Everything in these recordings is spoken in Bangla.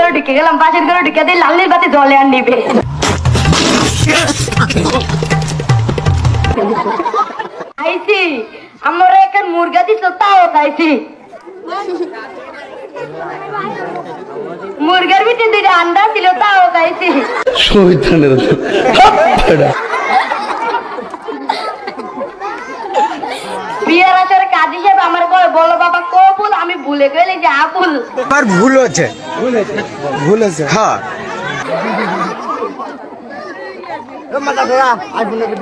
ঘরে ঢুকে গেলাম, পাশের ঘরে ঢুকে দিয়ে লালনির বাতি জলে আর নিবে। আইছি আমার একটা মুরগা দিছ, তাও খাইছি। মুরগার ভিতরে দুইটা আন্ডা ছিল, তাও খাইছি। বিয়ের আসার কাজ হিসেবে আমার কয়, বলো বাবা কবুল, আমি ভুলে গেলে যে আবুল। আমার ভুল হচ্ছে, ভুল হচ্ছে। হ্যাঁ,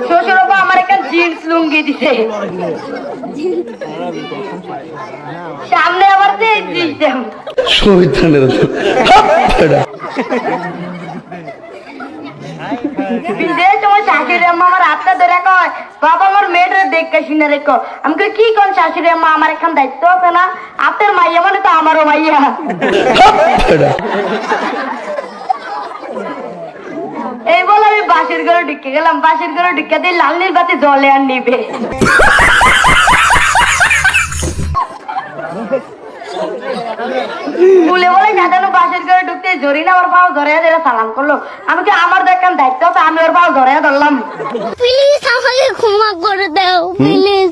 শ্বশুর বাবা আমার একটা জিন্স লুঙ্গি দিছে, সামনে আবার সিস্টেম। বিদেশ তোমার শাশুড়ি আম্মা আমার হাতটা ধরে কয়, বাবা আমার মেয়েটা দেখে শুনে রেখো। আমি কই কি কোন শাশুড়ি আম্মা, আমার এখন দায়িত্ব আছে না, আপনার মাইয়া মানে তো আমারও মাইয়া। এই বলে আমি বাসের ঘরে ঢুকে গেলাম, বাসের ঘরে ঢুকে দিয়ে লালনির বাতি জলে আর নিবে। বলে বলে সাজানো বাসের ঘরে ঢুকতে জরি না ওর পাও ধরে ধরে সালাম করলো। আমি কি আমার তো একটা দায়িত্ব আছে, আমি ওর পাও ধরে ধরলাম। প্লিজ আমাকে ক্ষমা করে দাও প্লিজ।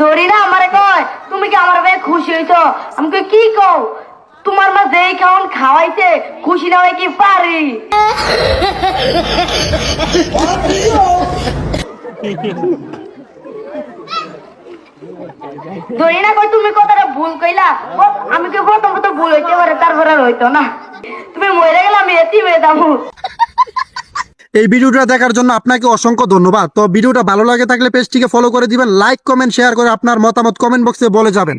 ধরি না আমারে কয়, তুমি কি আমার ভাই খুশি হইছো? আমি কই কি কও, তোমার মা যেই খাওন খাওয়াইছে, খুশি না হয় কি পারি? ধরি না কই, তুমি কথাটা ভুল কইলা। আমি কি প্রথম ভুল হইতে পারে, তারপর আর হইতো না। তুমি মরে গেলে আমি এতি হয়ে যাবো। এই ভিডিওটা দেখার জন্য আপনাকে অসংখ্য ধন্যবাদ। তো ভিডিওটা ভালো লাগে থাকলে পেজটিকে ফলো করে দিবেন, লাইক কমেন্ট শেয়ার করে আপনার মতামত কমেন্ট বক্সে বলে যাবেন।